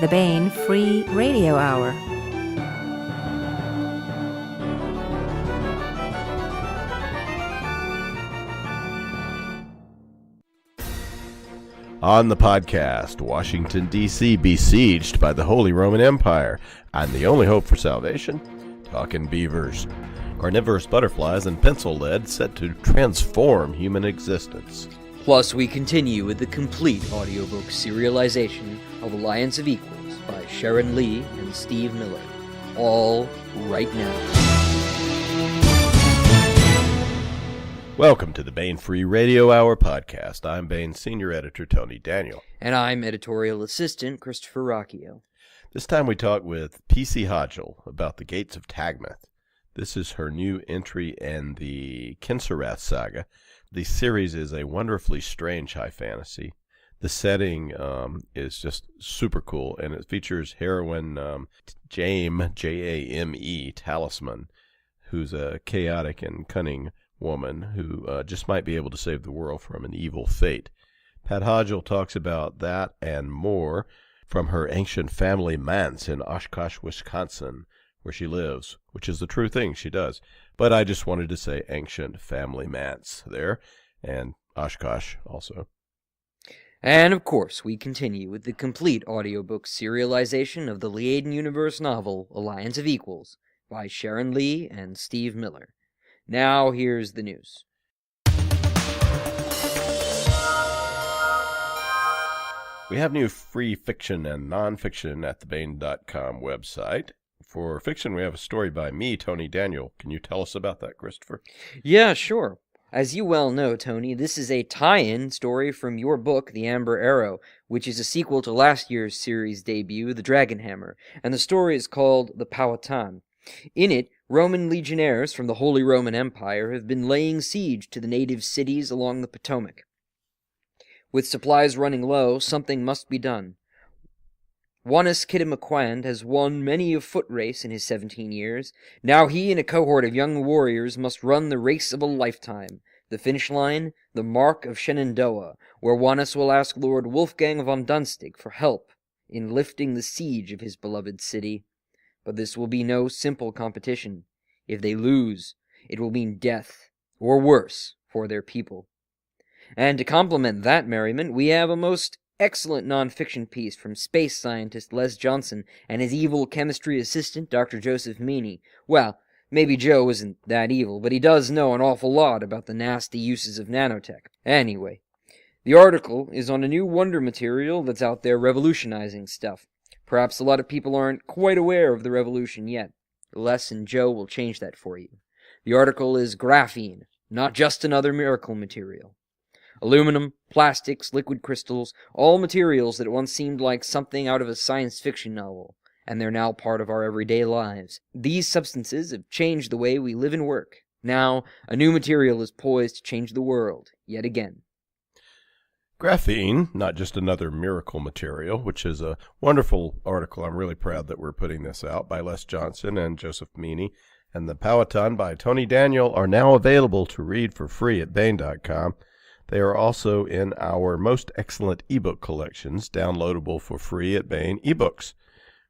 the Bane Free Radio Hour. On the podcast, Washington, D.C. besieged by the Holy Roman Empire, and the only hope for salvation? Talking beavers, carnivorous butterflies, and pencil lead set to transform human existence. Plus, we continue with the complete audiobook serialization of Alliance of Equals by Sharon Lee and Steve Miller. All right now. Welcome to the Bane Free Radio Hour podcast. I'm Bane Senior Editor Tony Daniel. And I'm Editorial Assistant Christopher Rocchio. This time we talk with P.C. Hodgell about the Gates of Tagmeth. This is her new entry in the Kenycyrath Saga. The series is a wonderfully strange high fantasy. The setting is just super cool, and it features heroine Jame, J-A-M-E, Talisman, who's a chaotic and cunning woman who just might be able to save the world from an evil fate. Pat Hodgell talks about that and more from her ancient family manse in Oshkosh, Wisconsin, where she lives, which is the true thing, she does. But I just wanted to say ancient family manse there, and Oshkosh also. And of course, we continue with the complete audiobook serialization of the Liaden Universe novel, Alliance of Equals, by Sharon Lee and Steve Miller. Now, here's the news. We have new free fiction and nonfiction at the Bane.com website. For fiction, we have a story by me, Tony Daniel. Can you tell us about that, Christopher? Yeah, sure. As you well know, Tony, this is a tie-in story from your book, The Amber Arrow, which is a sequel to last year's series debut, The Dragon Hammer, and the story is called The Powhatan. In it, Roman legionnaires from the Holy Roman Empire have been laying siege to the native cities along the Potomac. With supplies running low, something must be done. Wanus Kittamaquand has won many a foot race in his 17 years. Now he and a cohort of young warriors must run the race of a lifetime. The finish line, the Mark of Shenandoah, where Wanus will ask Lord Wolfgang von Dunstig for help in lifting the siege of his beloved city. But this will be no simple competition. If they lose, it will mean death, or worse, for their people. And to complement that merriment, we have a most excellent non-fiction piece from space scientist Les Johnson and his evil chemistry assistant, Dr. Joseph Meany. Well, maybe Joe isn't that evil, but he does know an awful lot about the nasty uses of nanotech. Anyway, the article is on a new wonder material that's out there revolutionizing stuff. Perhaps a lot of people aren't quite aware of the revolution yet. Les and Joe will change that for you. The article is graphene, not just another miracle material. Aluminum, plastics, liquid crystals, all materials that once seemed like something out of a science fiction novel, and they're now part of our everyday lives. These substances have changed the way we live and work. Now, a new material is poised to change the world, yet again. Graphene, not just another miracle material, which is a wonderful article. I'm really proud that we're putting this out by Les Johnson and Joseph Meany. And The Powhatan by Tony Daniel are now available to read for free at Bane.com. They are also in our most excellent ebook collections, downloadable for free at Bane eBooks.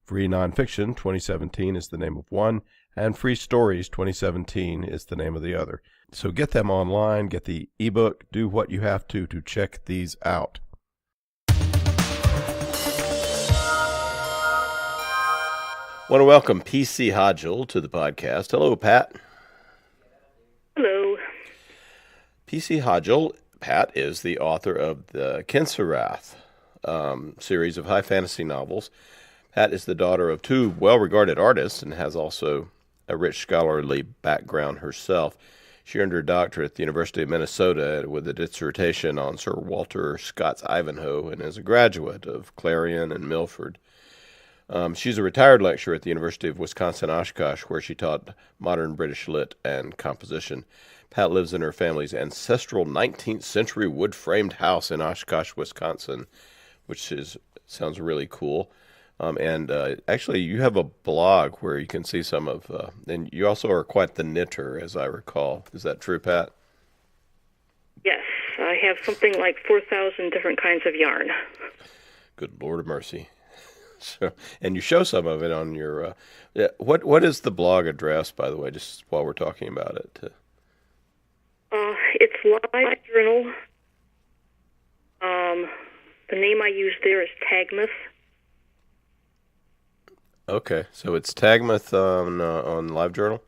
Free Nonfiction 2017 is the name of one, and Free Stories 2017 is the name of the other. So get them online, get the ebook, do what you have to check these out. I want to welcome P.C. Hodgell to the podcast. Hello, Pat. Hello. P.C. Hodgell, Pat, is the author of the Kenycyrath series of high fantasy novels. Pat is the daughter of two well-regarded artists and has also a rich scholarly background herself. She earned her doctorate at the University of Minnesota with a dissertation on Sir Walter Scott's Ivanhoe and is a graduate of Clarion and Milford. She's a retired lecturer at the University of Wisconsin-Oshkosh, where she taught modern British lit and composition. Pat lives in her family's ancestral 19th century wood-framed house in Oshkosh, Wisconsin, which sounds really cool. Actually, you have a blog where you can see some of, and you also are quite the knitter, as I recall. Is that true, Pat? Yes, I have something like 4,000 different kinds of yarn. Good Lord of mercy. So, and you show some of it on your. What is the blog address, by the way? Just while we're talking about it. It's Live Journal. The name I use there is Tagmeth. Okay, so it's Tagmeth on LiveJournal?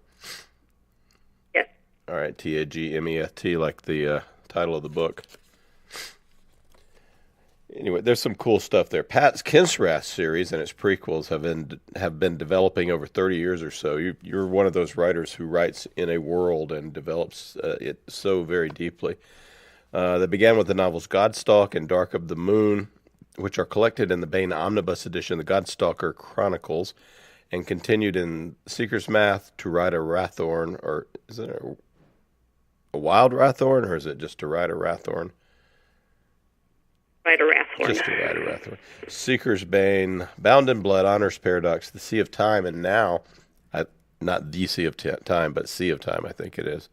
Yes. All right, Tagmeth, like the title of the book. Anyway, there's some cool stuff there. Pat's Kenycyrath series and its prequels have been developing over 30 years or so. You're one of those writers who writes in a world and develops it so very deeply. They began with the novels Godstalk and Dark of the Moon, which are collected in the Bain Omnibus edition, the Godstalker Chronicles, and continued in Seeker's Math, To Ride a Rathorn, or is it a Wild Rathorn, or is it just To Ride a Rathorn? Ride a Rathorn. Just To Ride a Rathorn. Seeker's Bane, Bound in Blood, Honor's Paradox, The Sea of Time, and now, not The Sea of Time, but Sea of Time, I think it is.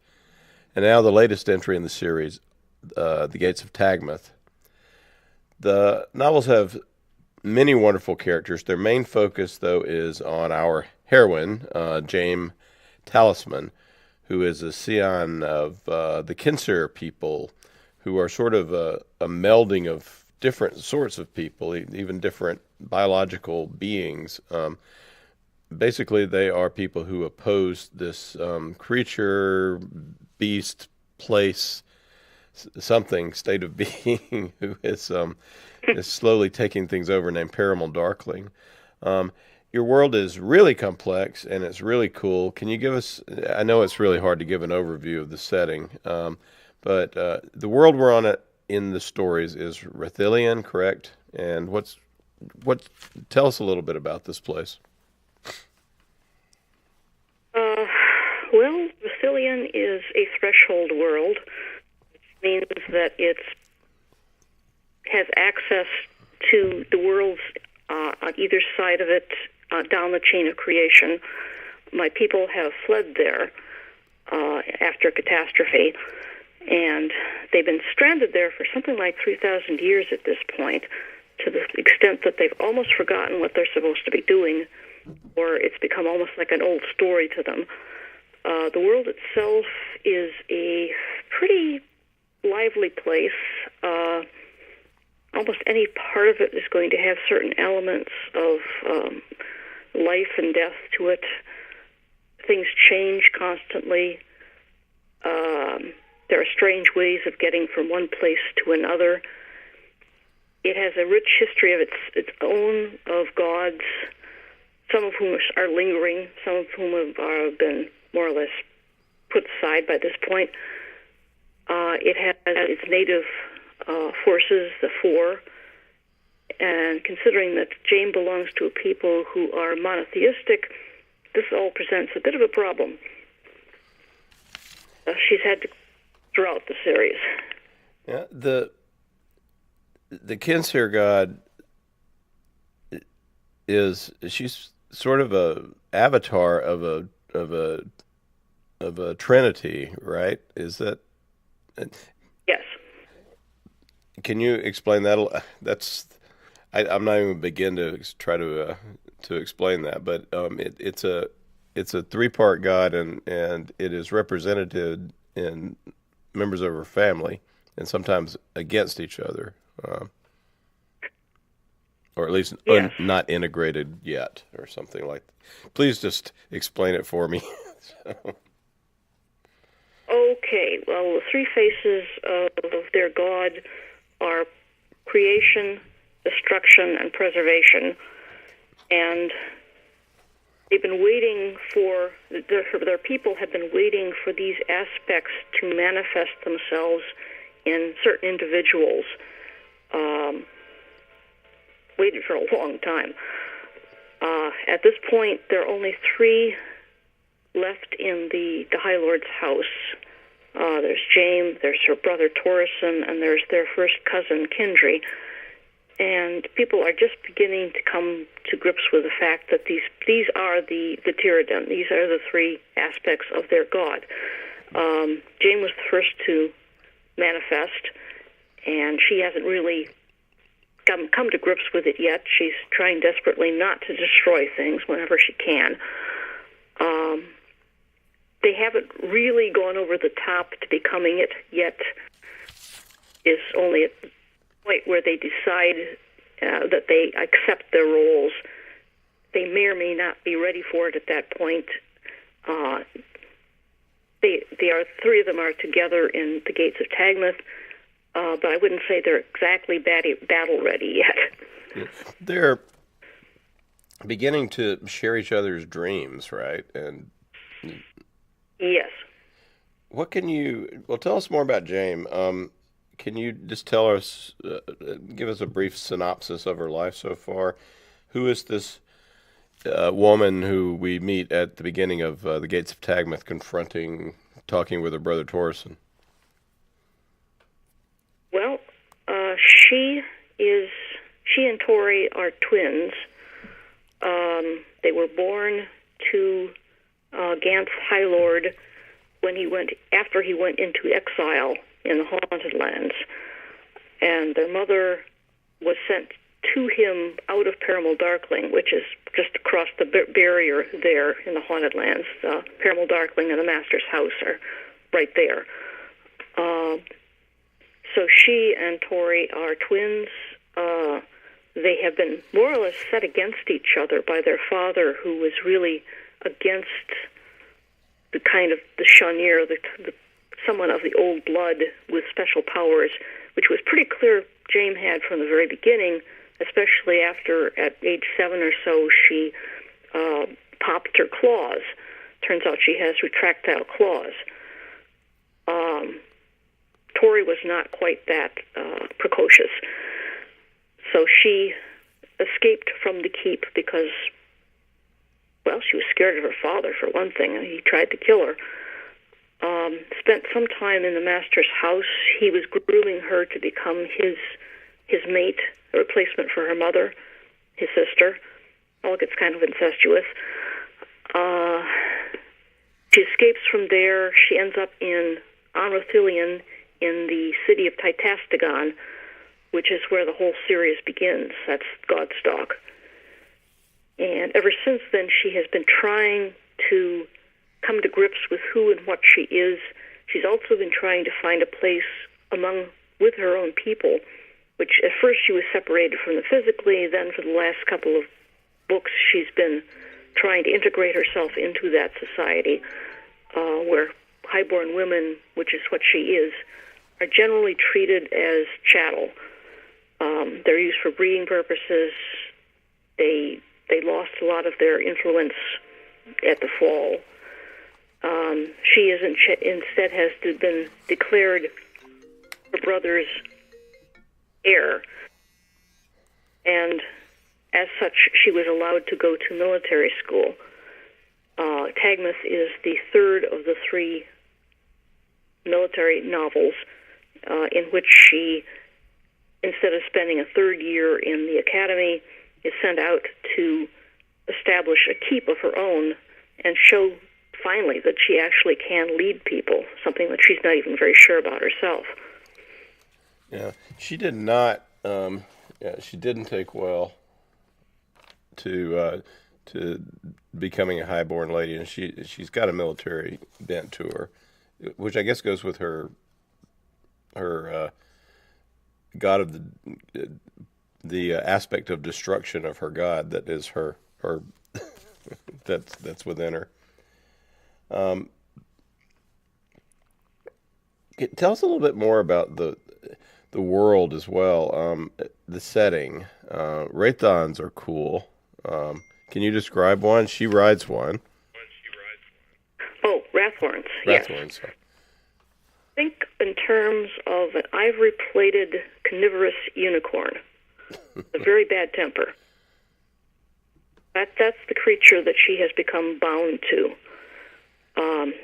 And now the latest entry in the series, The Gates of Tagmeth. The novels have many wonderful characters. Their main focus, though, is on our heroine, Jame Talisman, who is a scion of the Kenycyrath people, who are sort of a melding of different sorts of people, even different biological beings. Basically, they are people who oppose this creature, beast, place, something state of being who is slowly taking things over, named Paramount Darkling. Your world is really complex and it's really cool. Can you give us? I know it's really hard to give an overview of the setting, but the world we're on in the stories is Rathilian, correct? And what? Tell us a little bit about this place. Well, Rathilian is a threshold world, means that it has access to the worlds on either side of it down the chain of creation. My people have fled there after a catastrophe, and they've been stranded there for something like 3,000 years at this point, to the extent that they've almost forgotten what they're supposed to be doing, or it's become almost like an old story to them. The world itself is a pretty lively place. Almost any part of it is going to have certain elements of life and death to it. Things change constantly. There are strange ways of getting from one place to another. It has a rich history of its own, of gods, some of whom are lingering, some of whom have been more or less put aside by this point. It has its native forces, the Four, and considering that Jane belongs to a people who are monotheistic, this all presents a bit of a problem. She's had to throughout the series. Yeah, the Kenycyrath god she's sort of a avatar of a trinity, right? Is that? Yes. Can you explain that? I'm not even begin to try to explain that, but it's a three-part god, and it is represented in members of her family, and sometimes against each other, or at least yes. Not integrated yet, or something like that. Please just explain it for me. Okay, well, the three faces of their god are creation, destruction, and preservation. And they've been waiting for, their people have been waiting for these aspects to manifest themselves in certain individuals. Waited for a long time. At this point, there are only three left in the High Lord's house. There's Jame, there's her brother Torison, and there's their first cousin Kindry. And people are just beginning to come to grips with the fact that these are the Tiraden. These are the three aspects of their god. Jame was the first to manifest, and she hasn't really come to grips with it yet. She's trying desperately not to destroy things whenever she can. They haven't really gone over the top to becoming it yet. Is only at the point where they decide that they accept their roles. They may or may not be ready for it at that point. Three of them are together in the Gates of Tagmeth, but I wouldn't say they're exactly battle ready yet. They're beginning to share each other's dreams, right? And yes. What can you? Well, tell us more about Jane. Can you just tell us, give us a brief synopsis of her life so far? Who is this woman who we meet at the beginning of the Gates of Tagmeth, talking with her brother Torsten? Well, she and Tori are twins. They were born to Gant's High Lord after he went into exile in the Haunted Lands, and their mother was sent to him out of Paramal Darkling, which is just across the barrier there in the Haunted Lands. Paramal Darkling and the Master's house are right there. So she and Tori are twins. They have been more or less set against each other by their father, who was really against the kind of the Shanier, someone of the old blood with special powers, which was pretty clear Jane had from the very beginning, especially after, at age 7 or so, she popped her claws. Turns out she has retractile claws. Tori was not quite that precocious. So she escaped from the keep because, well, she was scared of her father, for one thing, and he tried to kill her. Spent some time in the Master's house. He was grooming her to become his mate, a replacement for her mother, his sister. All gets kind of incestuous. She escapes from there. She ends up in Onrothilion, in the city of Titastagon, which is where the whole series begins. That's Godstalk. And ever since then, she has been trying to come to grips with who and what she is. She's also been trying to find a place with her own people, which at first she was separated from them physically. Then for the last couple of books, she's been trying to integrate herself into that society, where highborn women, which is what she is, are generally treated as chattel. They're used for breeding purposes. They lost a lot of their influence at the fall. She instead has been declared her brother's heir, and as such, she was allowed to go to military school. Tagmeth is the third of the 3 military novels in which she, instead of spending a third year in the academy, is sent out to establish a keep of her own and show finally that she actually can lead people, something that she's not even very sure about herself. Yeah, she did not. She didn't take well to becoming a highborn lady, and she's got a military bent to her, which I guess goes with her god of the aspect of destruction of her god that is her that's within her. Tell us a little bit more about the world as well. The setting. Wraithons are cool. Can you describe one? She rides one. Oh, Wrathhorns. Yes. Wrathhorns. Think in terms of an ivory-plated carnivorous unicorn. A very bad temper. That's the creature that she has become bound to.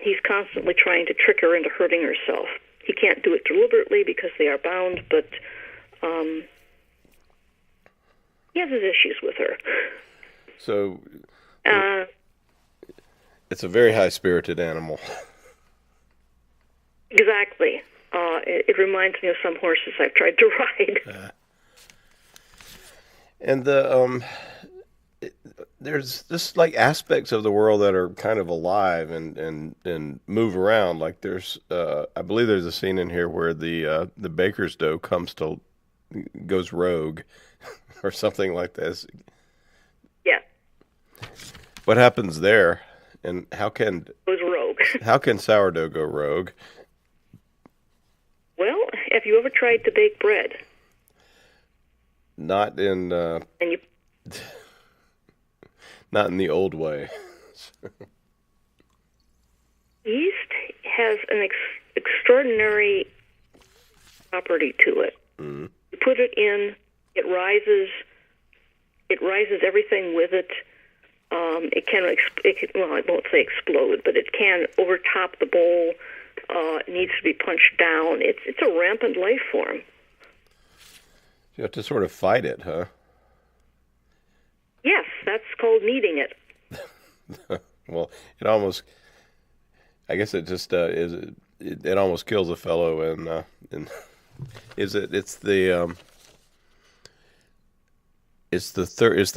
He's constantly trying to trick her into hurting herself. He can't do it deliberately because they are bound, but he has his issues with her. So it's a very high-spirited animal. Exactly. It reminds me of some horses I've tried to ride. And there's just like aspects of the world that are kind of alive and move around. Like there's I believe there's a scene in here where the baker's dough goes rogue or something like this. Yeah. What happens there, and how can Goes rogue. how can sourdough go rogue? Well, have you ever tried to bake bread? Not in And you not in the old way. yeast has an extraordinary property to it. Mm. You put it in, it rises everything with it. Well, I won't say explode, but it can overtop the bowl. It needs to be punched down. It's a rampant life form. You have to sort of fight it, huh? Yes, that's called kneading it. Well, it almost, I guess it just it almost kills a fellow, and it's the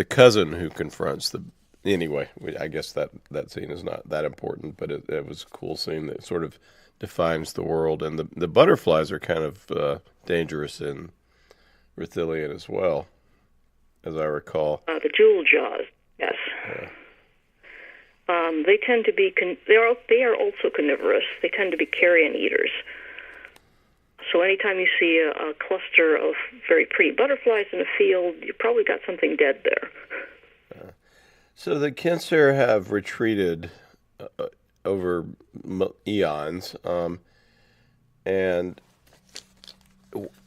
cousin who confronts the. Anyway, I guess that scene is not that important, but it was a cool scene that sort of defines the world, and the butterflies are kind of dangerous in Rithilian as well, as I recall. The jewel jaws, yes. Yeah. They tend to be they are also carnivorous. They tend to be carrion eaters. So anytime you see a cluster of very pretty butterflies in a field, you probably got something dead there. So the Kenycyrath have retreated over eons, and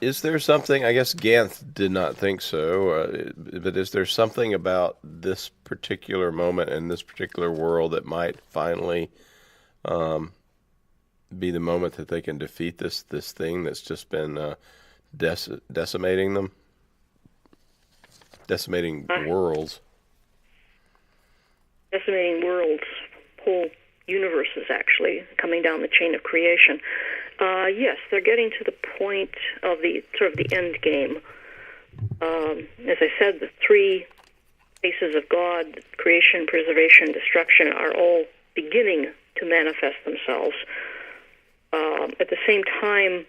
is there something? I guess Ganth did not think so, but is there something about this particular moment in this particular world that might finally be the moment that they can defeat this thing that's just been decimating them, decimating worlds? Decimating worlds, whole universes, actually, coming down the chain of creation. Yes, they're getting to the point of the end game. As I said, the three faces of God, creation, preservation, destruction, are all beginning to manifest themselves. At the same time,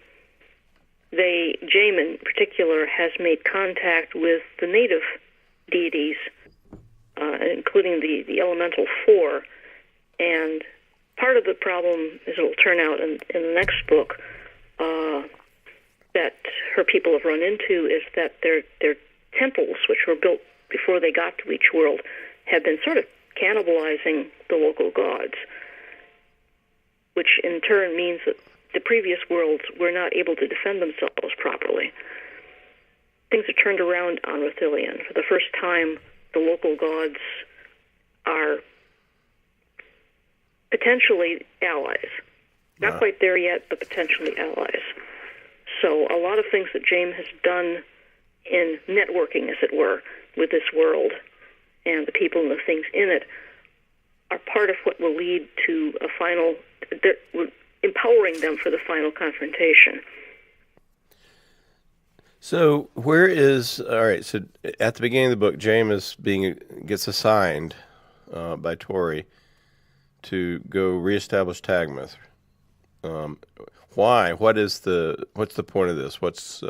Jaime in particular has made contact with the native deities, including the elemental four. And part of the problem, as it will turn out in the next book, that her people have run into is that their temples, which were built before they got to each world, have been sort of cannibalizing the local gods, which in turn means that the previous worlds were not able to defend themselves properly. Things are turned around on Rithilian. For the first time, the local gods are potentially allies. Not quite there yet, but potentially allies. So a lot of things that Jaime has done in networking, as it were, with this world and the people and the things in it are part of what will lead to a final, empowering them for the final confrontation. So where is, all right, so at the beginning of the book, Jaime gets assigned by Tori to go reestablish Tagmeth. Why? What's the point of this? What's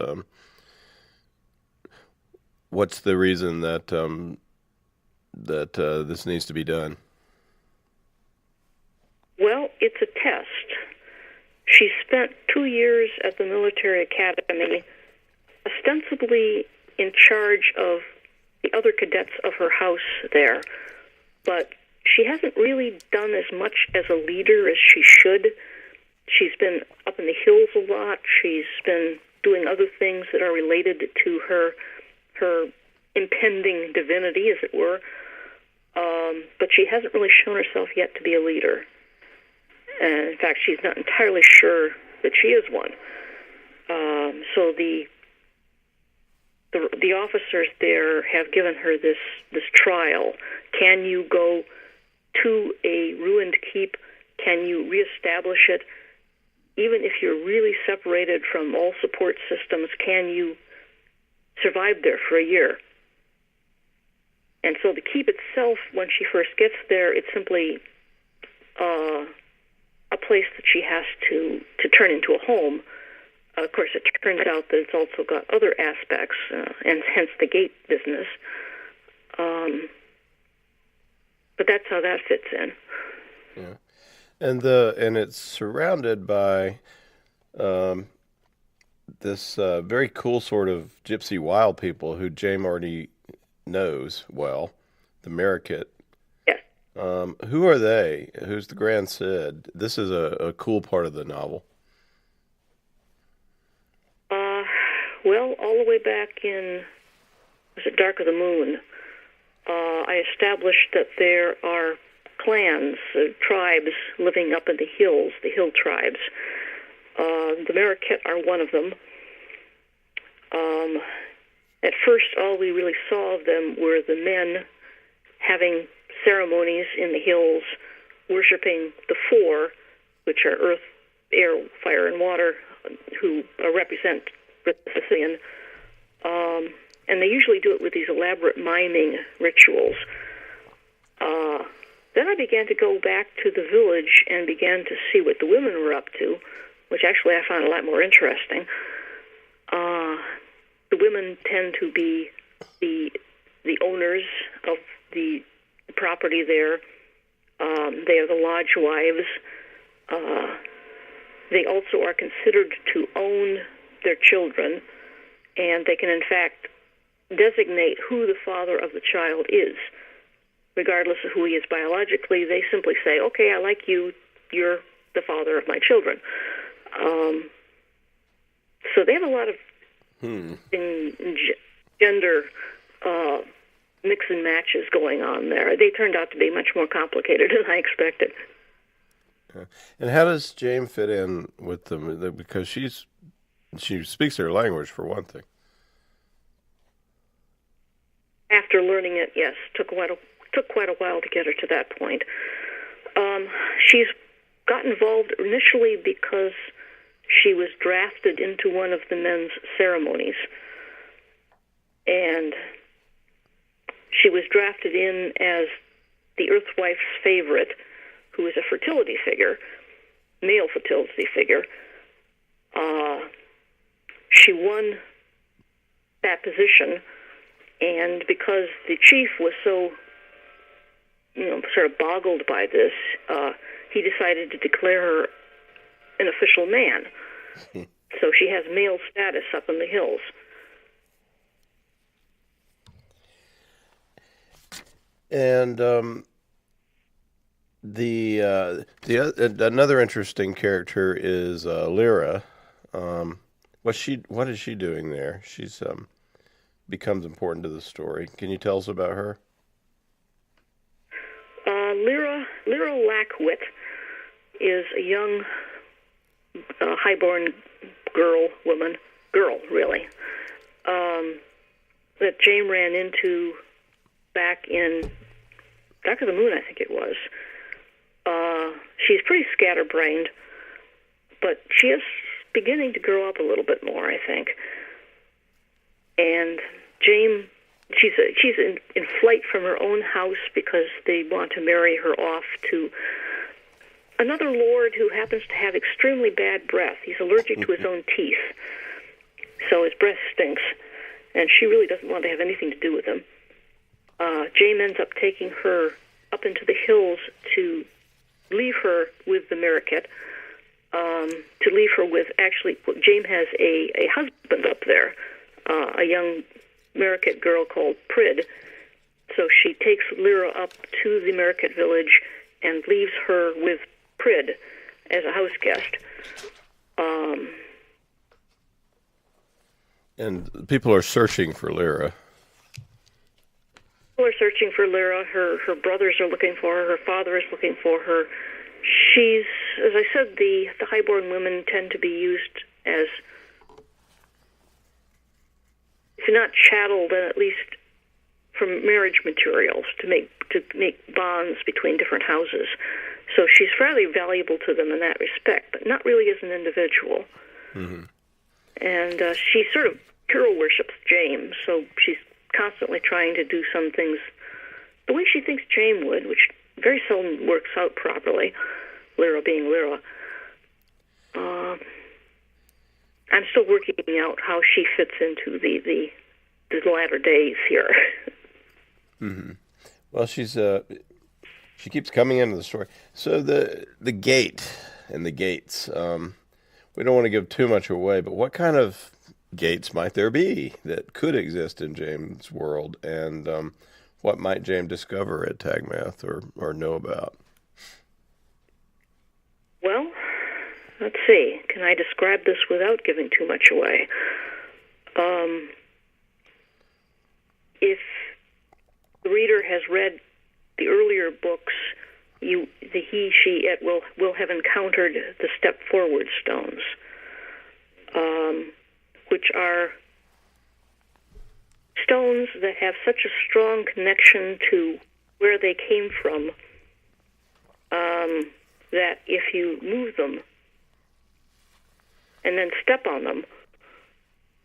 the reason that this needs to be done? Well, it's a test. She spent 2 years at the military academy, ostensibly in charge of the other cadets of her house there, but she hasn't really done as much as a leader as she should. She's been up in the hills a lot. She's been doing other things that are related to her impending divinity, as it were, but she hasn't really shown herself yet to be a leader. And in fact, she's not entirely sure that she is one. So the officers there have given her this trial. Can you go to a ruined keep? Can you reestablish it? Even if you're really separated from all support systems, can you survive there for a year? And so the keep itself, when she first gets there, it's simply a place that she has to turn into a home. Of course, it turns out that it's also got other aspects, and hence the gate business. But that's how that fits in. Yeah, and it's surrounded by this very cool sort of gypsy wild people who James already knows well, the Marikit. Yes. Who are they? Who's the Grand Cid? This is a cool part of the novel. Well, all the way back in, was it Dark of the Moon, I established that there are clans, tribes living up in the hills, the hill tribes. The Marikit are one of them. At first, all we really saw of them were the men having ceremonies in the hills, worshiping the four, which are earth, air, fire, and water, who represent Sicilian. And they usually do it with these elaborate miming rituals. Then I began to go back to the village and began to see what the women were up to, which actually I found a lot more interesting. The women tend to be the owners of the property there. They are the lodge wives. They also are considered to own their children, and they can in fact designate who the father of the child is. Regardless of who he is biologically, they simply say, okay, I like you, you're the father of my children. So they have a lot of gender mix and matches going on there. They turned out to be much more complicated than I expected. And how does James fit in with them? Because she speaks their language, for one thing. After learning it, yes, took quite a while to get her to that point. She's got involved initially because she was drafted into one of the men's ceremonies, and she was drafted in as the Earthwife's favorite, who is a fertility figure, male fertility figure. She won that position, and because the chief was so, sort of boggled by this, he decided to declare her an official man. So she has male status up in the hills. And another interesting character is Lyra. What is she doing there? She's becomes important to the story. Can you tell us about her? Lyra Lackwit is a young, highborn girl, really, that James ran into back in Dark of the Moon, I think it was. She's pretty scatterbrained, but she is beginning to grow up a little bit more, I think. And James, she's in flight from her own house because they want to marry her off to another lord who happens to have extremely bad breath. He's allergic to his own teeth, so his breath stinks, and she really doesn't want to have anything to do with him. James ends up taking her up into the hills to leave her with the Marikit, to leave her with, actually, James has a husband up there, a young Marikit girl called Prid. So she takes Lyra up to the Marikit village and leaves her with Prid as a house guest. And people are searching for Lyra. People are searching for Lyra. Her brothers are looking for her. Her father is looking for her. She's, as I said, the highborn women tend to be used as, if not chattel, then at least from marriage materials to make bonds between different houses. So she's fairly valuable to them in that respect, but not really as an individual. Mm-hmm. And she sort of hero worships James, so she's constantly trying to do some things the way she thinks James would, which very seldom works out properly, Lyra being Lyra. I'm still working out how she fits into the latter days here. Mm-hmm. Well, she keeps coming into the story. So the gate and the gates. We don't want to give too much away, but what kind of gates might there be that could exist in James' world, and what might James discover at Tagmeth or know about? Well, let's see. Can I describe this without giving too much away? If the reader has read the earlier books, he, she, it will have encountered the step forward stones, which are stones that have such a strong connection to where they came from that if you move them and then step on them,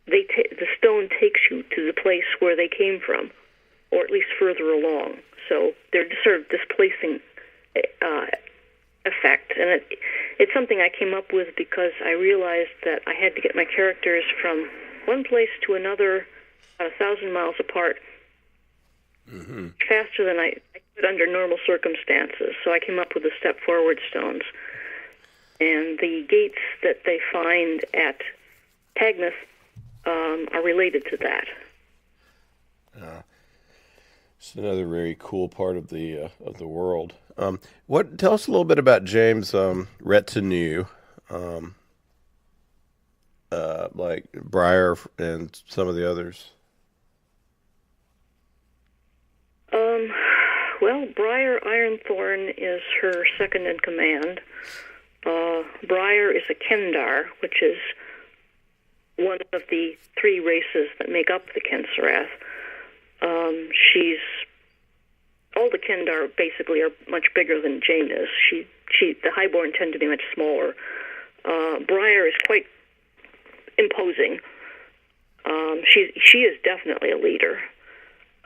the stone takes you to the place where they came from, or at least further along. So they're sort of displacing effect, and it's something I came up with because I realized that I had to get my characters from one place to another about 1,000 miles apart faster than I could under normal circumstances. So I came up with the step forward stones, and the gates that they find at Tagmeth are related to that. It's another very cool part of the world. Tell us a little bit about James' retinue, like Briar and some of the others. Well, Briar Ironthorn is her second in command. Briar is a Kendar, which is one of the three races that make up the Kenycyrath. All the Kendar basically are much bigger than Jane is. The Highborn tend to be much smaller. Briar is quite imposing. She is definitely a leader.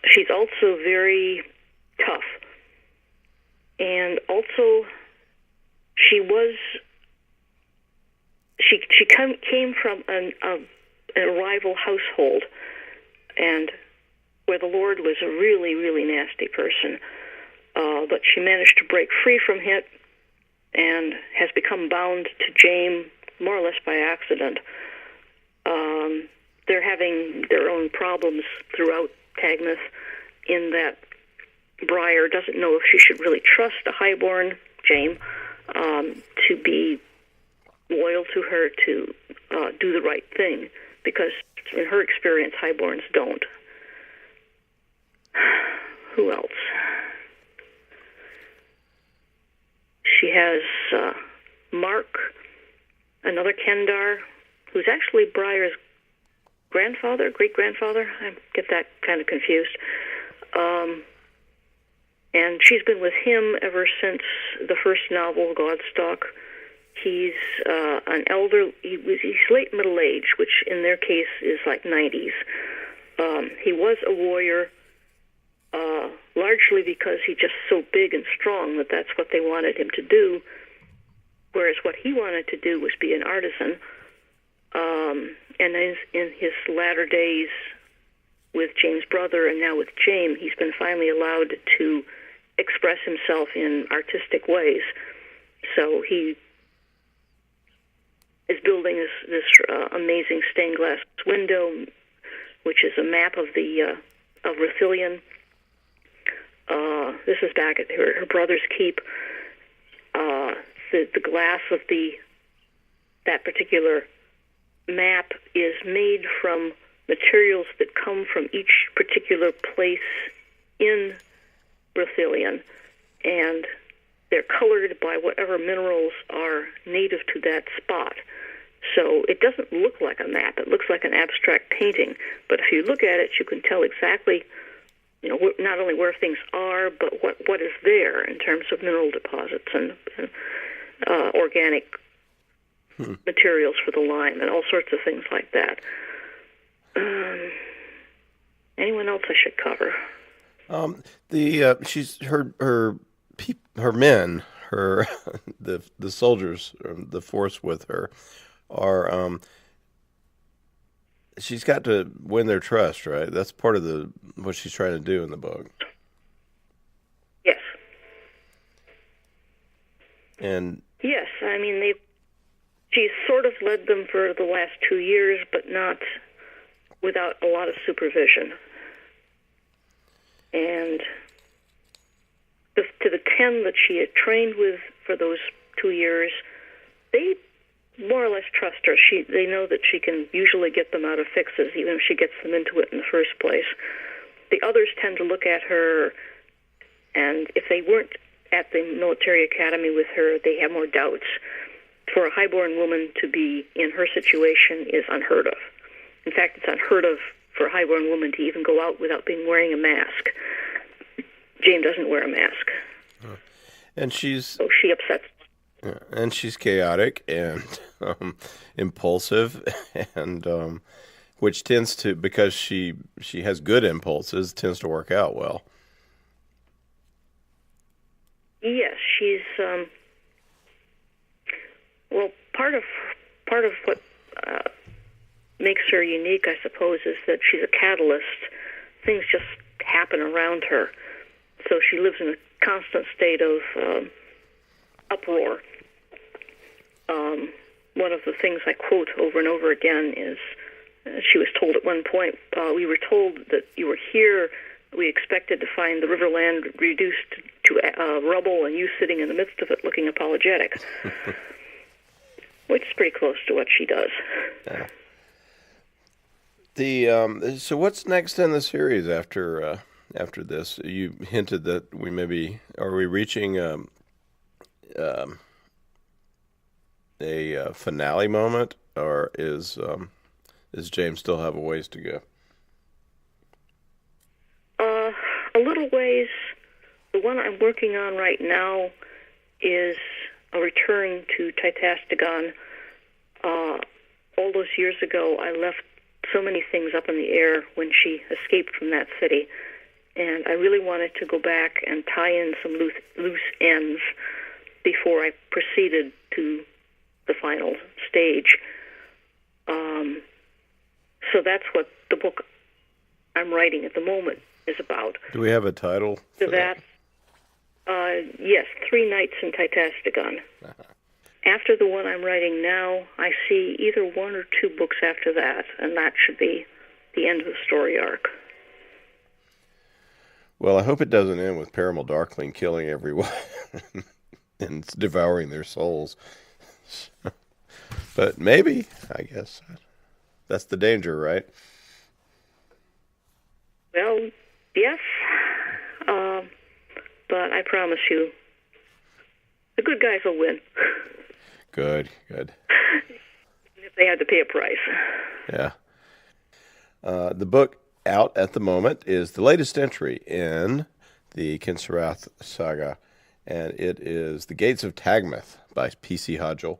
She's also very tough, and also she came from a rival household, and where the Lord was a really, really nasty person. But she managed to break free from it and has become bound to James more or less by accident. They're having their own problems throughout Tagmeth in that Briar doesn't know if she should really trust a highborn, James, to be loyal to her, to do the right thing, because in her experience, highborns don't. Who else? She has Mark, another Kendar, who's actually Briar's grandfather, great-grandfather. I get that kind of confused. And she's been with him ever since the first novel, Godstock. He's an elder. He's late middle age, which in their case is like 90s. He was a warrior, largely because he's just so big and strong that that's what they wanted him to do, whereas what he wanted to do was be an artisan. And in his latter days with James' brother and now with James, he's been finally allowed to express himself in artistic ways. So he is building this amazing stained glass window, which is a map of of Rithilion. This is back at her brother's keep. The glass of that particular map is made from materials that come from each particular place in Rithilion, and they're colored by whatever minerals are native to that spot. So it doesn't look like a map. It looks like an abstract painting. But if you look at it, you can tell exactly, not only where things are, but what is there in terms of mineral deposits and organic materials for the lime and all sorts of things like that. Anyone else I should cover? She's her men, her the soldiers, the force with her are she's got to win their trust, right? That's part of the what she's trying to do in the book. Yes. And Yes, I mean, she's sort of led them for the last 2 years, but not without a lot of supervision. And to the 10 that she had trained with for those 2 years, they more or less trust her. They know that she can usually get them out of fixes, even if she gets them into it in the first place. The others tend to look at her, and if they weren't at the military academy with her, they have more doubts. For a highborn woman to be in her situation is unheard of. In fact, it's unheard of for a highborn woman to even go out without wearing a mask. Jane doesn't wear a mask. and So she upsets. and she's chaotic and impulsive, and which tends to, because she has good impulses, tends to work out well. Yes, she's well. Part of what makes her unique, I suppose, is that she's a catalyst. Things just happen around her, so she lives in a constant state of uproar. One of the things I quote over and over again is, she was told at one point, we were told that you were here. We expected to find the riverland reduced to rubble and you sitting in the midst of it looking apologetic, which is pretty close to what she does. Yeah. So what's next in the series after this? You hinted that are we reaching a finale moment, or is James still have a ways to go? A little ways. The one I'm working on right now is a return to Titastigon. All those years ago, I left so many things up in the air when she escaped from that city, and I really wanted to go back and tie in some loose ends before I proceeded to the final stage. So that's what the book I'm writing at the moment is about. Do we have a title for that? Yes, 3 Nights in Titastigon. After the one I'm writing now, I see either 1 or 2 books after that, and that should be the end of the story arc. Well, I hope it doesn't end with Paramal Darkling killing everyone and devouring their souls. But maybe, I guess. That's the danger, right? Well, yes. But I promise you, the good guys will win. Good. If they had to pay a price. Yeah. The book out at the moment is the latest entry in the Kenycyrath Saga, and it is The Gates of Tagmeth by P.C. Hodgell,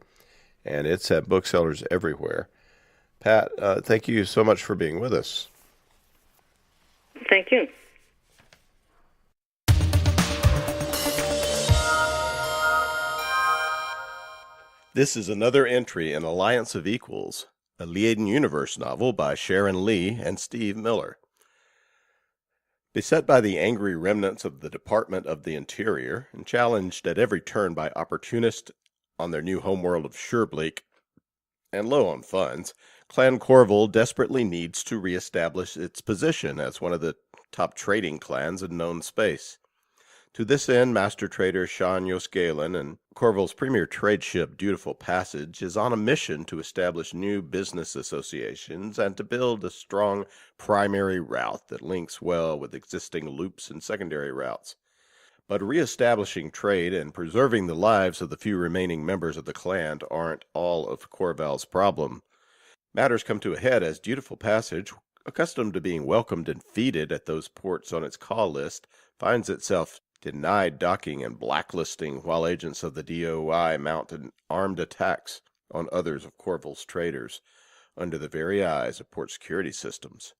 and it's at booksellers everywhere. Pat, thank you so much for being with us. Thank you. This is another entry in Alliance of Equals, a Liaden Universe novel by Sharon Lee and Steve Miller. Beset by the angry remnants of the Department of the Interior, and challenged at every turn by opportunists on their new homeworld of Surebleak, and low on funds, Clan Corval desperately needs to reestablish its position as one of the top trading clans in known space. To this end, Master Trader Sean Yosgalen and Corval's premier trade ship Dutiful Passage is on a mission to establish new business associations and to build a strong primary route that links well with existing loops and secondary routes. But reestablishing trade and preserving the lives of the few remaining members of the clan aren't all of Corval's problem. Matters come to a head as Dutiful Passage, accustomed to being welcomed and feted at those ports on its call list, finds itself denied docking and blacklisting while agents of the DOI mount armed attacks on others of Corval's traders under the very eyes of port security systems.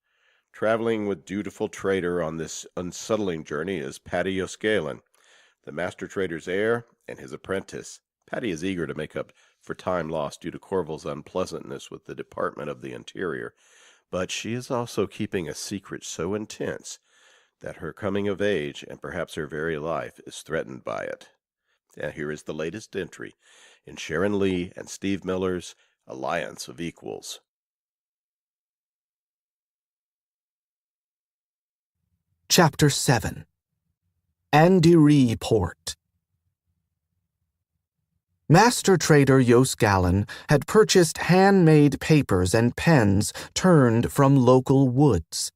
Traveling with dutiful trader on this unsettling journey is Paddy O'Scalin, the master trader's heir and his apprentice. Paddy is eager to make up for time lost due to Corville's unpleasantness with the Department of the Interior, but she is also keeping a secret so intense that her coming of age and perhaps her very life is threatened by it. And here is the latest entry in Sharon Lee and Steve Miller's Alliance of Equals. Chapter 7 Andiree Port. Master trader O'Scalin had purchased handmade papers and pens turned from local woods.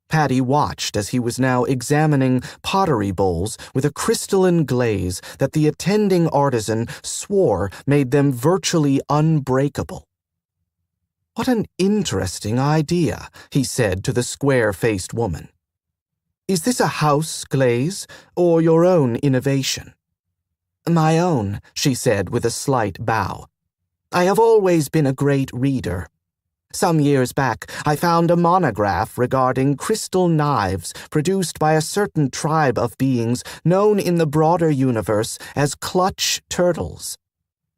Paddy watched as he was now examining pottery bowls with a crystalline glaze that the attending artisan swore made them virtually unbreakable. "What an interesting idea," he said to the square-faced woman. "Is this a house glaze or your own innovation?" "My own," she said with a slight bow. "I have always been a great reader. Some years back, I found a monograph regarding crystal knives produced by a certain tribe of beings known in the broader universe as clutch turtles.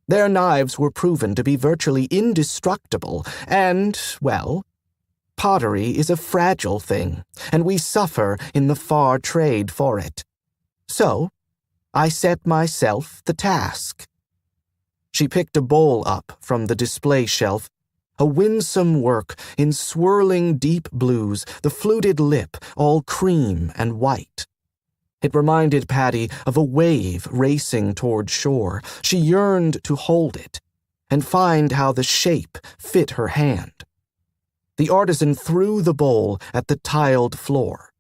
Their knives were proven to be virtually indestructible and, well, pottery is a fragile thing, and we suffer in the far trade for it. So, I set myself the task." She picked a bowl up from the display shelf, a winsome work in swirling deep blues, the fluted lip all cream and white. It reminded Paddy of a wave racing toward shore. She yearned to hold it and find how the shape fit her hand. The artisan threw the bowl at the tiled floor.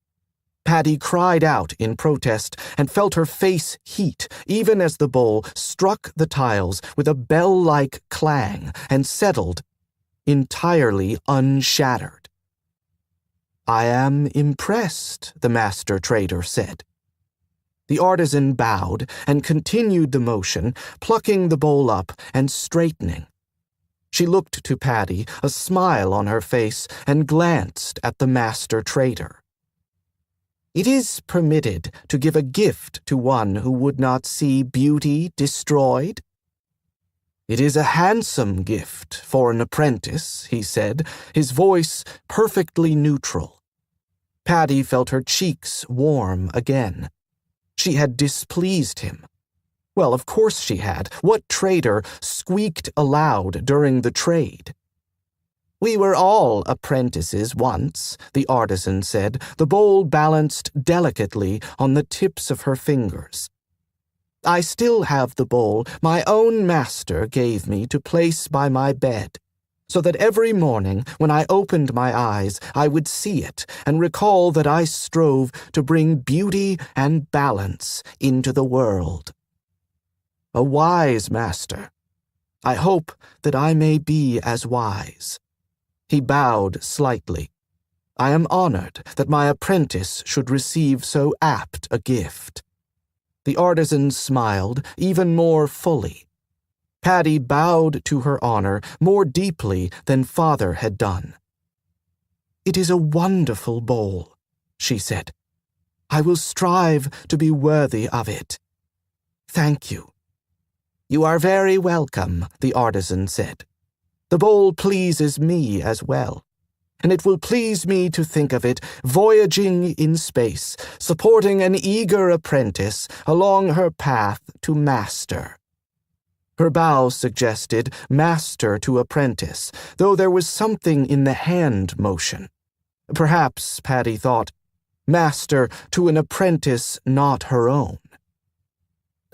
Paddy cried out in protest and felt her face heat even as the bowl struck the tiles with a bell-like clang and settled, entirely unshattered. "I am impressed," the master trader said. The artisan bowed and continued the motion, plucking the bowl up and straightening. She looked to Paddy, a smile on her face, and glanced at the master trader. "It is permitted to give a gift to one who would not see beauty destroyed?" "It is a handsome gift for an apprentice," he said, his voice perfectly neutral. Paddy felt her cheeks warm again. She had displeased him. Well, of course she had. What trader squeaked aloud during the trade? "We were all apprentices once," the artisan said, the bowl balanced delicately on the tips of her fingers. "I still have the bowl my own master gave me to place by my bed, so that every morning when I opened my eyes I would see it and recall that I strove to bring beauty and balance into the world. A wise master. I hope that I may be as wise." He bowed slightly. "I am honored that my apprentice should receive so apt a gift." The artisan smiled even more fully. Paddy bowed to her honor more deeply than father had done. "It is a wonderful bowl," she said. "I will strive to be worthy of it. Thank you." "You are very welcome," the artisan said. "The bowl pleases me as well, and it will please me to think of it voyaging in space, supporting an eager apprentice along her path to master." Her bow suggested master to apprentice, though there was something in the hand motion. Perhaps, Paddy thought, master to an apprentice not her own.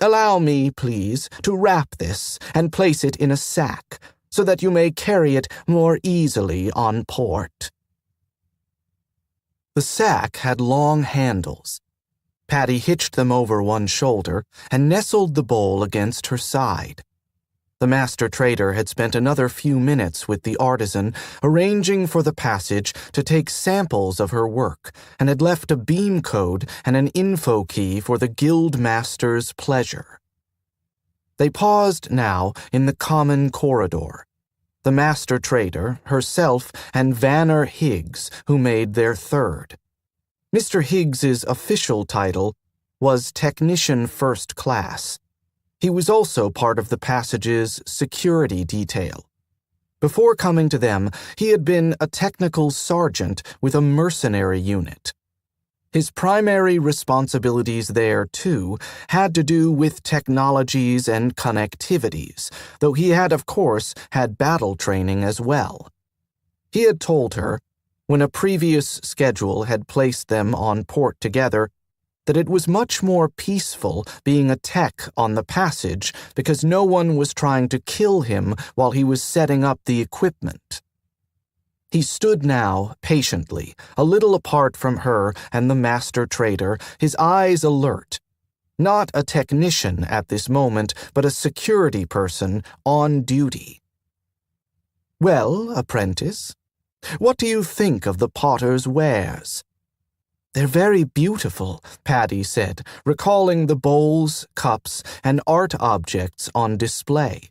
"Allow me, please, to wrap this and place it in a sack, so that you may carry it more easily on port." The sack had long handles. Paddy hitched them over one shoulder and nestled the bowl against her side. The master trader had spent another few minutes with the artisan, arranging for the passage to take samples of her work, and had left a beam code and an info key for the guild master's pleasure. They paused now in the common corridor. the master trader, herself, and Vanner Higgs, who made their third. Mr. Higgs's official title was Technician First Class. He was also part of the passage's security detail. Before coming to them, he had been a technical sergeant with a mercenary unit. His primary responsibilities there, too, had to do with technologies and connectivities, though he had, of course, had battle training as well. He had told her, when a previous schedule had placed them on port together, that it was much more peaceful being a tech on the passage because no one was trying to kill him while he was setting up the equipment. He stood now, patiently, a little apart from her and the master trader, his eyes alert. Not a technician at this moment, but a security person on duty. "Well, apprentice, what do you think of the potter's wares?" "They're very beautiful," Paddy said, recalling the bowls, cups, and art objects on display.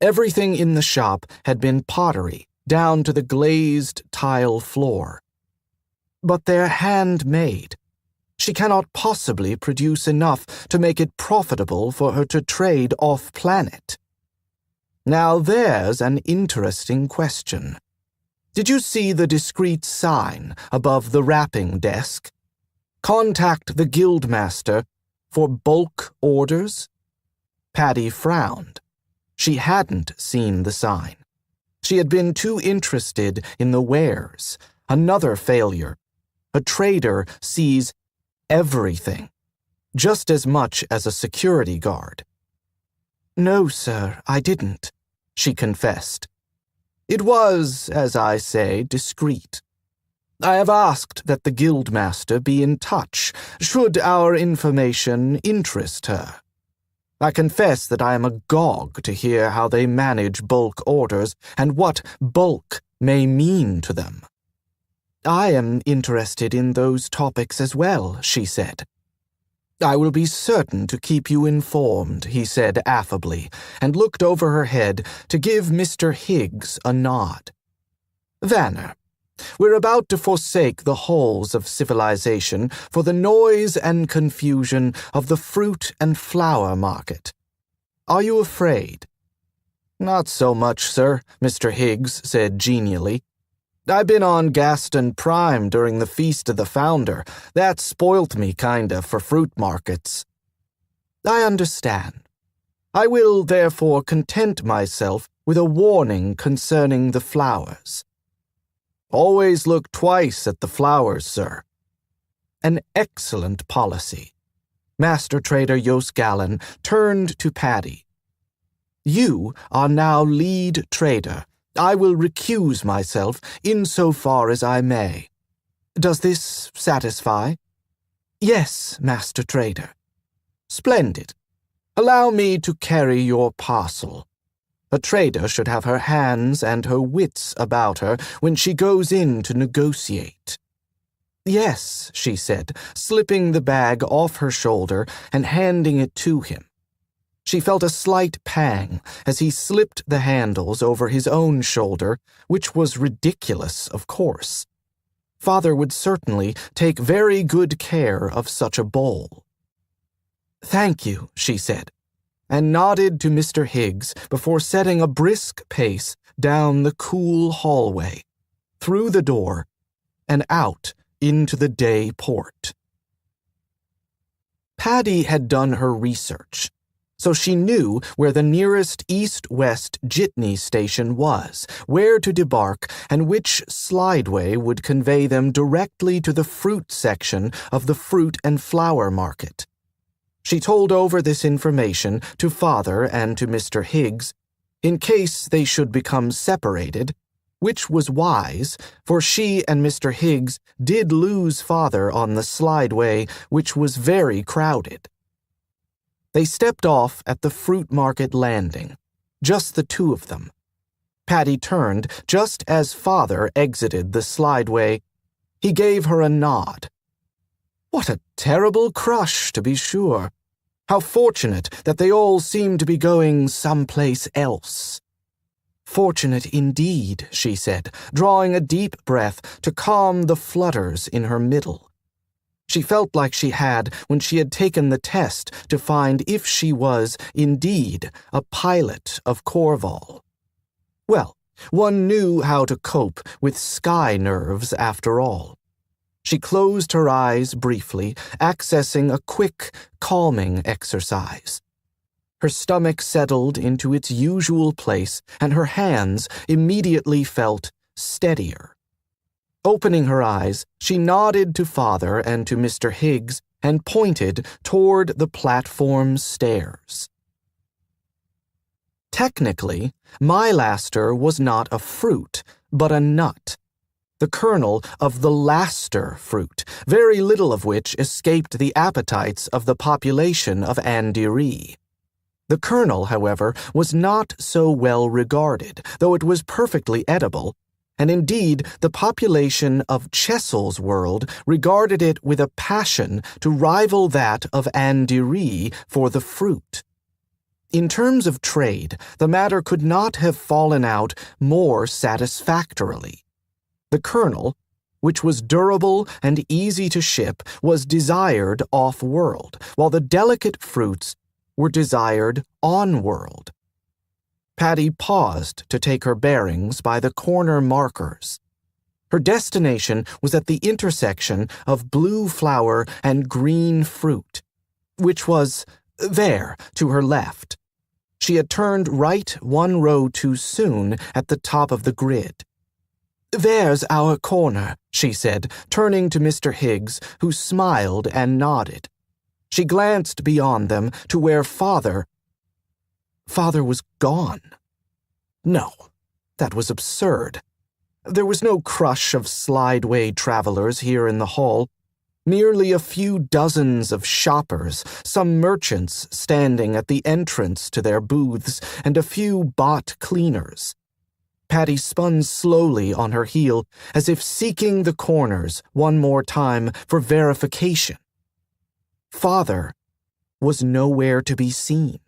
Everything in the shop had been pottery, down to the glazed tile floor. "But they're handmade. She cannot possibly produce enough to make it profitable for her to trade off-planet." "Now there's an interesting question. Did you see the discreet sign above the wrapping desk? Contact the guildmaster for bulk orders?" Paddy frowned. She hadn't seen the sign. She had been too interested in the wares. Another failure. A trader sees everything, just as much as a security guard. "No, sir, I didn't," she confessed. "It was, as I say, discreet. I have asked that the guildmaster be in touch, should our information interest her. I confess that I am agog to hear how they manage bulk orders and what bulk may mean to them." "I am interested in those topics as well," she said. "I will be certain to keep you informed," he said affably, and looked over her head to give Mr. Higgs a nod. "Vanner, we're about to forsake the halls of civilization for the noise and confusion of the fruit and flower market. Are you afraid?" "Not so much, sir," Mr. Higgs said genially. "I've been on Gaston Prime during the Feast of the Founder. That spoilt me kinda for fruit markets." "I understand. I will therefore content myself with a warning concerning the flowers." "Always look twice at the flowers, sir." "An excellent policy." Master Trader Gallen turned to Paddy. "You are now lead trader. I will recuse myself insofar as I may. Does this satisfy?" "Yes, Master Trader." "Splendid. Allow me to carry your parcel. A trader should have her hands and her wits about her when she goes in to negotiate." "Yes," she said, slipping the bag off her shoulder and handing it to him. She felt a slight pang as he slipped the handles over his own shoulder, which was ridiculous, of course. Father would certainly take very good care of such a bowl. "Thank you," she said, and nodded to Mr. Higgs before setting a brisk pace down the cool hallway, through the door, and out into the day port. Paddy had done her research, so she knew where the nearest east-west jitney station was, where to debark, and which slideway would convey them directly to the fruit section of the fruit and flower market. She told over this information to Father and to Mr. Higgs, in case they should become separated, which was wise, for she and Mr. Higgs did lose Father on the slideway, which was very crowded. They stepped off at the fruit market landing, just the two of them. Paddy turned just as Father exited the slideway. He gave her a nod. What a terrible crush, to be sure. How fortunate that they all seemed to be going someplace else. Fortunate indeed, she said, drawing a deep breath to calm the flutters in her middle. She felt like she had when she had taken the test to find if she was, indeed, a pilot of Corval. Well, one knew how to cope with sky nerves after all. She closed her eyes briefly, accessing a quick, calming exercise. Her stomach settled into its usual place, and her hands immediately felt steadier. Opening her eyes, she nodded to Father and to Mr. Higgs and pointed toward the platform stairs. Technically, Mylaster was not a fruit, but a nut. The kernel of the laster fruit, very little of which escaped the appetites of the population of Andiri. The kernel, however, was not so well regarded, though it was perfectly edible, and indeed the population of Chessel's world regarded it with a passion to rival that of Andiri for the fruit. In terms of trade, the matter could not have fallen out more satisfactorily. The kernel, which was durable and easy to ship, was desired off-world, while the delicate fruits were desired on-world. Patty paused to take her bearings by the corner markers. Her destination was at the intersection of blue flower and green fruit, which was there to her left. She had turned right one row too soon at the top of the grid. "There's our corner," she said, turning to Mr. Higgs, who smiled and nodded. She glanced beyond them to where Father was gone. No, that was absurd. There was no crush of slideway travelers here in the hall. Merely a few dozens of shoppers, some merchants standing at the entrance to their booths, and a few bot cleaners. Patty spun slowly on her heel, as if seeking the corners one more time for verification. Father was nowhere to be seen.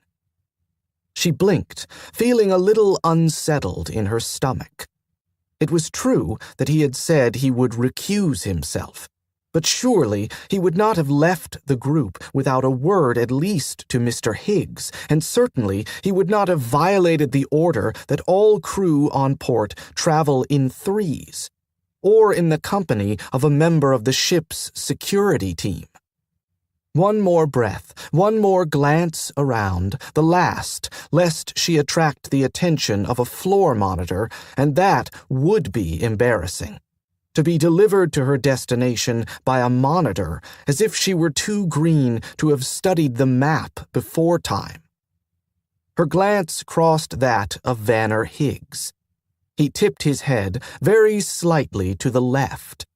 She blinked, feeling a little unsettled in her stomach. It was true that he had said he would recuse himself, but surely he would not have left the group without a word at least to Mr. Higgs, and certainly he would not have violated the order that all crew on port travel in threes, or in the company of a member of the ship's security team. One more breath, one more glance around, the last, lest she attract the attention of a floor monitor, and that would be embarrassing. To be delivered to her destination by a monitor, as if she were too green to have studied the map before time. Her glance crossed that of Vanner Higgs. He tipped his head very slightly to the left.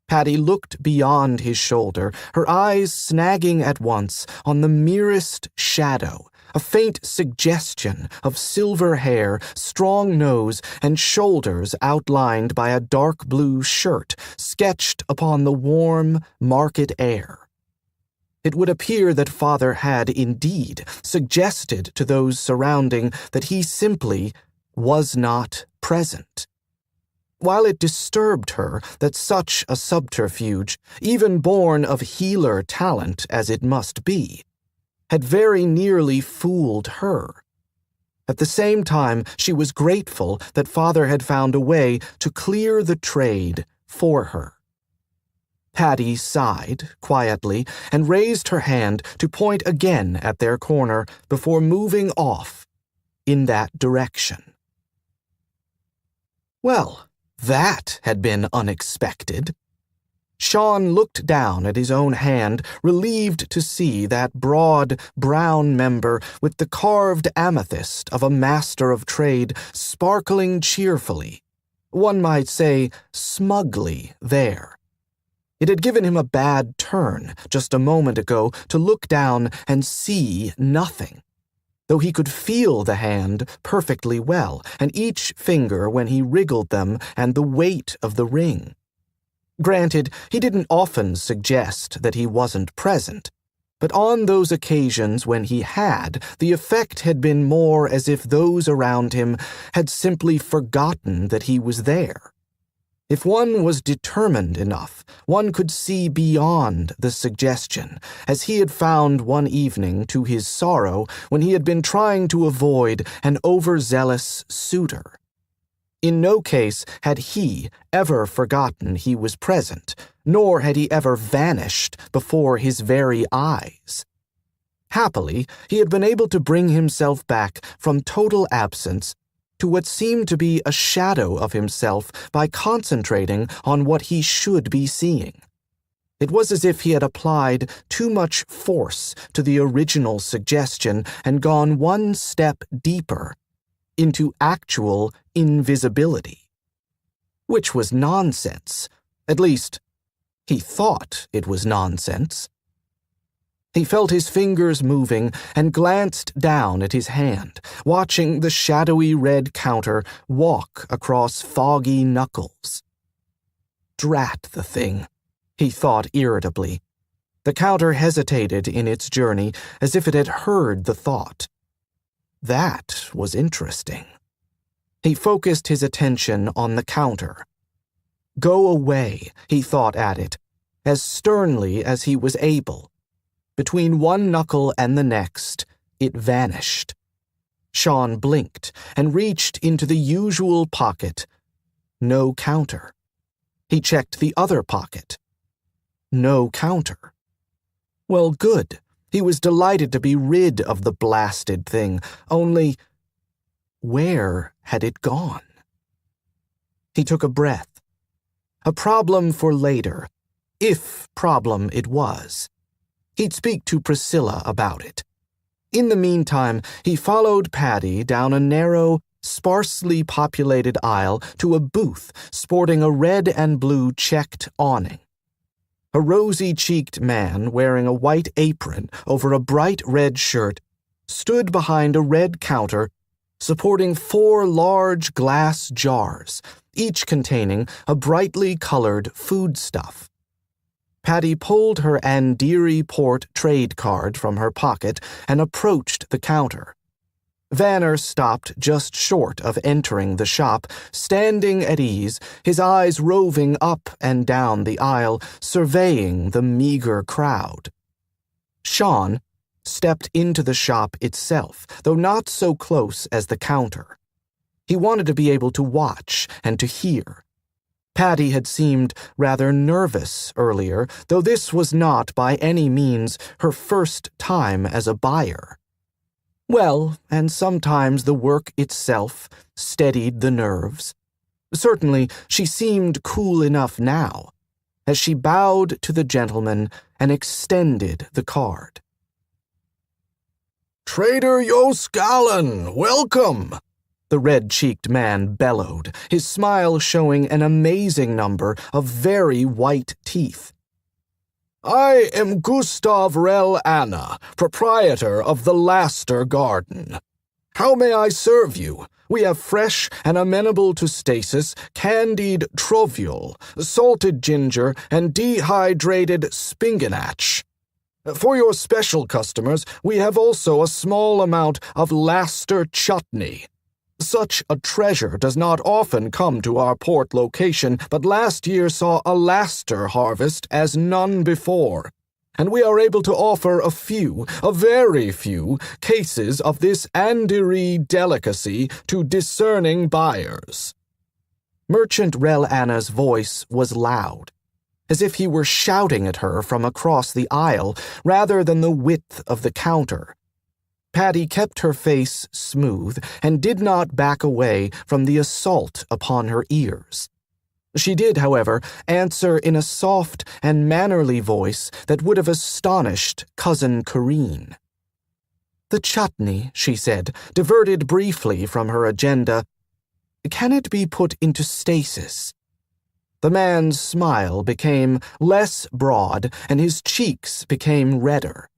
Patty looked beyond his shoulder, her eyes snagging at once on the merest shadow, a faint suggestion of silver hair, strong nose, and shoulders outlined by a dark blue shirt sketched upon the warm market air. It would appear that Father had indeed suggested to those surrounding that he simply was not present. While it disturbed her that such a subterfuge, even born of healer talent as it must be, had very nearly fooled her. At the same time, she was grateful that Father had found a way to clear the trade for her. Patty sighed quietly and raised her hand to point again at their corner before moving off in that direction. Well, that had been unexpected. Sean looked down at his own hand, relieved to see that broad, brown member with the carved amethyst of a master of trade sparkling cheerfully, one might say smugly, there. It had given him a bad turn just a moment ago to look down and see nothing, though he could feel the hand perfectly well, and each finger when he wriggled them, and the weight of the ring. Granted, he didn't often suggest that he wasn't present, But on those occasions when he had, the effect had been more as if those around him had simply forgotten that he was there. If one was determined enough, one could see beyond the suggestion, as he had found one evening to his sorrow when he had been trying to avoid an overzealous suitor. In no case had he ever forgotten he was present, nor had he ever vanished before his very eyes. Happily, he had been able to bring himself back from total absence to what seemed to be a shadow of himself by concentrating on what he should be seeing. It was as if he had applied too much force to the original suggestion and gone one step deeper into actual invisibility. Which was nonsense. At least, he thought it was nonsense. He felt his fingers moving and glanced down at his hand, watching the shadowy red counter walk across foggy knuckles. Drat the thing, he thought irritably. The counter hesitated in its journey as if it had heard the thought. That was interesting. He focused his attention on the counter. Go away, he thought at it, as sternly as he was able. Between one knuckle and the next, it vanished. Sean blinked and reached into the usual pocket. No counter. He checked the other pocket. No counter. Well, good. He was delighted to be rid of the blasted thing, only where had it gone? He took a breath. A problem for later, if problem it was. He'd speak to Priscilla about it. In the meantime, he followed Paddy down a narrow, sparsely populated aisle to a booth sporting a red and blue checked awning. A rosy-cheeked man wearing a white apron over a bright red shirt stood behind a red counter supporting 4 large glass jars, each containing a brightly colored foodstuff. Paddy pulled her Andiri Port trade card from her pocket and approached the counter. Vanner stopped just short of entering the shop, standing at ease, his eyes roving up and down the aisle, surveying the meager crowd. Sean stepped into the shop itself, though not so close as the counter. He wanted to be able to watch and to hear. Paddy had seemed rather nervous earlier, though this was not by any means her first time as a buyer. Well, and sometimes the work itself steadied the nerves. Certainly, she seemed cool enough now, as she bowed to the gentleman and extended the card. Trader Yosgallen, welcome! The red-cheeked man bellowed, his smile showing an amazing number of very white teeth. I am Gustav Rel Anna, proprietor of the Laster Garden. How may I serve you? We have fresh and amenable to stasis candied troviol, salted ginger, and dehydrated spinach. For your special customers, we have also a small amount of Laster chutney. Such a treasure does not often come to our port location, but last year saw a Laster harvest as none before, and we are able to offer a very few, cases of this Andiri delicacy to discerning buyers. Merchant Rel Anna's voice was loud, as if he were shouting at her from across the aisle rather than the width of the counter. Paddy kept her face smooth and did not back away from the assault upon her ears. She did, however, answer in a soft and mannerly voice that would have astonished Cousin Corrine. The chutney, she said, diverted briefly from her agenda. Can it be put into stasis? The man's smile became less broad and his cheeks became redder.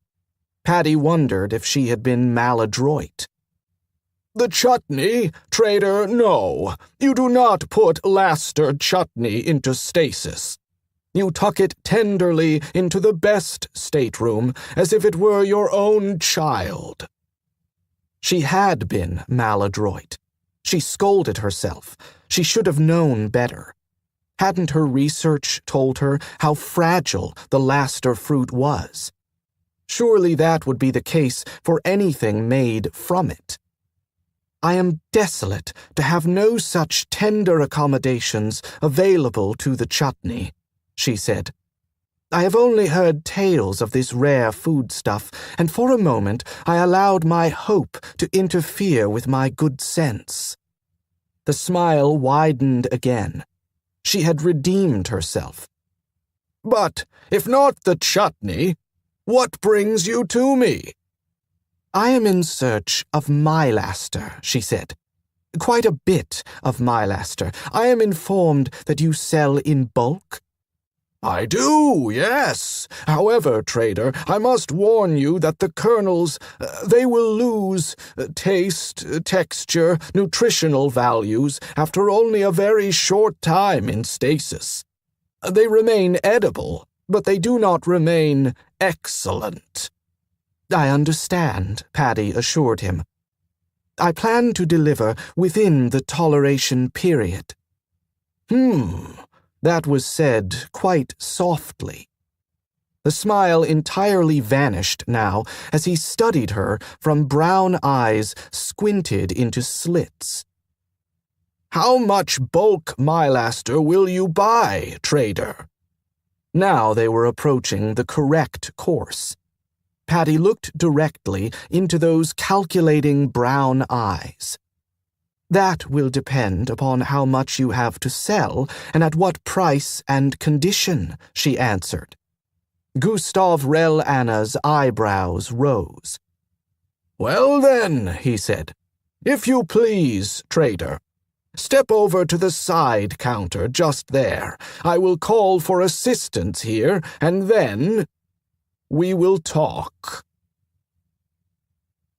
Paddy wondered if she had been maladroit. The chutney, trader, no. You do not put Laster chutney into stasis. You tuck it tenderly into the best stateroom, as if it were your own child." She had been maladroit. She scolded herself. She should have known better. Hadn't her research told her how fragile the Laster fruit was? Surely that would be the case for anything made from it. "I am desolate to have no such tender accommodations available to the chutney," she said. "I have only heard tales of this rare foodstuff, and for a moment I allowed my hope to interfere with my good sense." The smile widened again. She had redeemed herself. "But if not the chutney, what brings you to me?" "I am in search of Mylaster," she said. "Quite a bit of Mylaster. I am informed that you sell in bulk." "I do, yes. However, trader, I must warn you that the kernels, they will lose taste, texture, nutritional values after only a very short time in stasis. They remain edible, but they do not remain excellent." "I understand," Paddy assured him. "I plan to deliver within the toleration period." That was said quite softly. The smile entirely vanished now as he studied her from brown eyes squinted into slits. "How much bulk Mylaster will you buy, trader?" Now they were approaching the correct course. Paddy looked directly into those calculating brown eyes. "That will depend upon how much you have to sell and at what price and condition," she answered. Gustav Rell Anna's eyebrows rose. "Well then," he said, "if you please, trader. Step over to the side counter just there. I will call for assistance here, and then we will talk."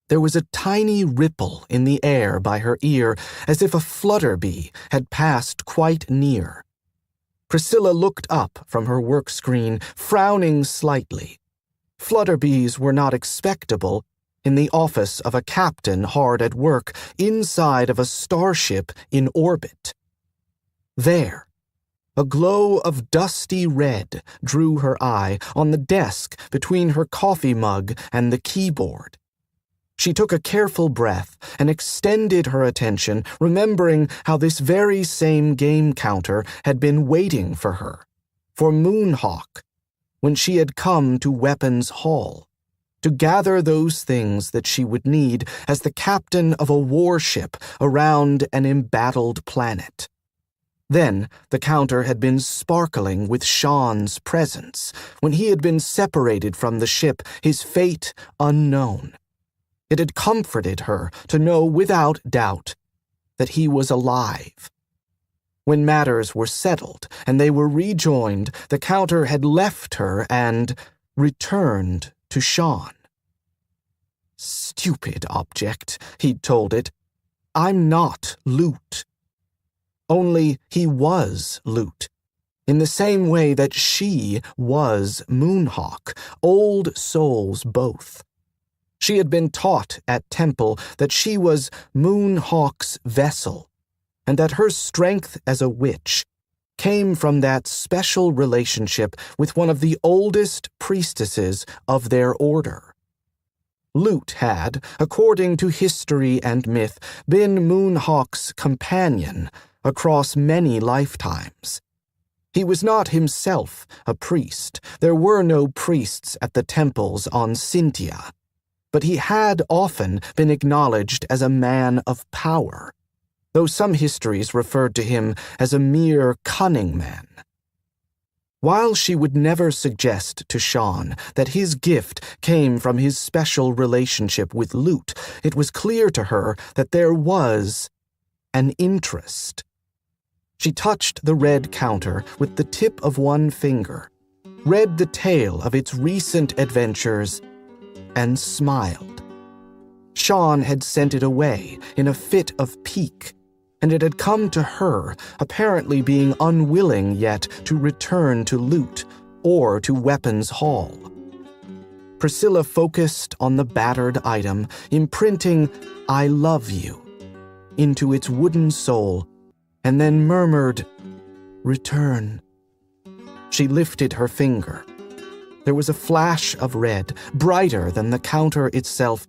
There was a tiny ripple in the air by her ear, as if a flutter bee had passed quite near. Priscilla looked up from her work screen, frowning slightly. Flutterbees were not expectable in the office of a captain hard at work inside of a starship in orbit. There, a glow of dusty red drew her eye on the desk between her coffee mug and the keyboard. She took a careful breath and extended her attention, remembering how this very same game counter had been waiting for her, for Moonhawk, when she had come to Weapons Hall, to gather those things that she would need as the captain of a warship around an embattled planet. Then the counter had been sparkling with Sean's presence, when he had been separated from the ship, his fate unknown. It had comforted her to know without doubt that he was alive. When matters were settled and they were rejoined, the counter had left her and returned to Sean. "Stupid object," he'd told it. "I'm not loot." Only he was loot, in the same way that she was Moonhawk, old souls both. She had been taught at Temple that she was Moonhawk's vessel, and that her strength as a witch came from that special relationship with one of the oldest priestesses of their order. Lute had, according to history and myth, been Moonhawk's companion across many lifetimes. He was not himself a priest. There were no priests at the temples on Cynthia. But he had often been acknowledged as a man of power, though some histories referred to him as a mere cunning man. While she would never suggest to Sean that his gift came from his special relationship with Lute, it was clear to her that there was an interest. She touched the red counter with the tip of one finger, read the tale of its recent adventures, and smiled. Sean had sent it away in a fit of pique, and it had come to her, apparently being unwilling yet to return to loot or to weapons hall. Priscilla focused on the battered item, imprinting "I love you" into its wooden sole, and then murmured, "Return." She lifted her finger. There was a flash of red, brighter than the counter itself,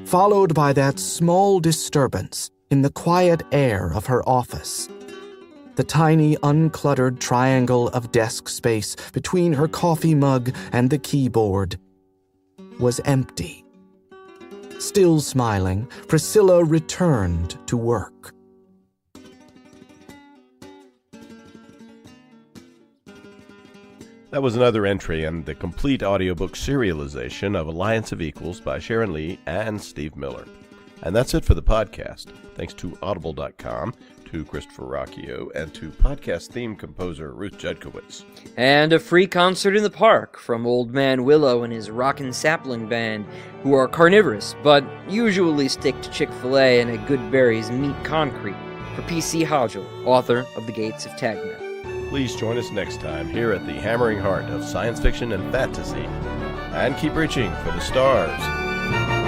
followed by that small disturbance in the quiet air of her office. The tiny, uncluttered triangle of desk space between her coffee mug and the keyboard was empty. Still smiling, Priscilla returned to work. That was another entry in the complete audiobook serialization of Alliance of Equals by Sharon Lee and Steve Miller. And that's it for the podcast. Thanks to Audible.com, to Christopher Rocchio, and to podcast theme composer Ruth Judkowitz. And a free concert in the park from Old Man Willow and his Rockin' Sapling Band, who are carnivorous, but usually stick to Chick-fil-A and a Good Berries meat concrete, for P.C. Hodgell, author of The Gates of Tagmeth. Please join us next time here at the hammering heart of science fiction and fantasy. And keep reaching for the stars.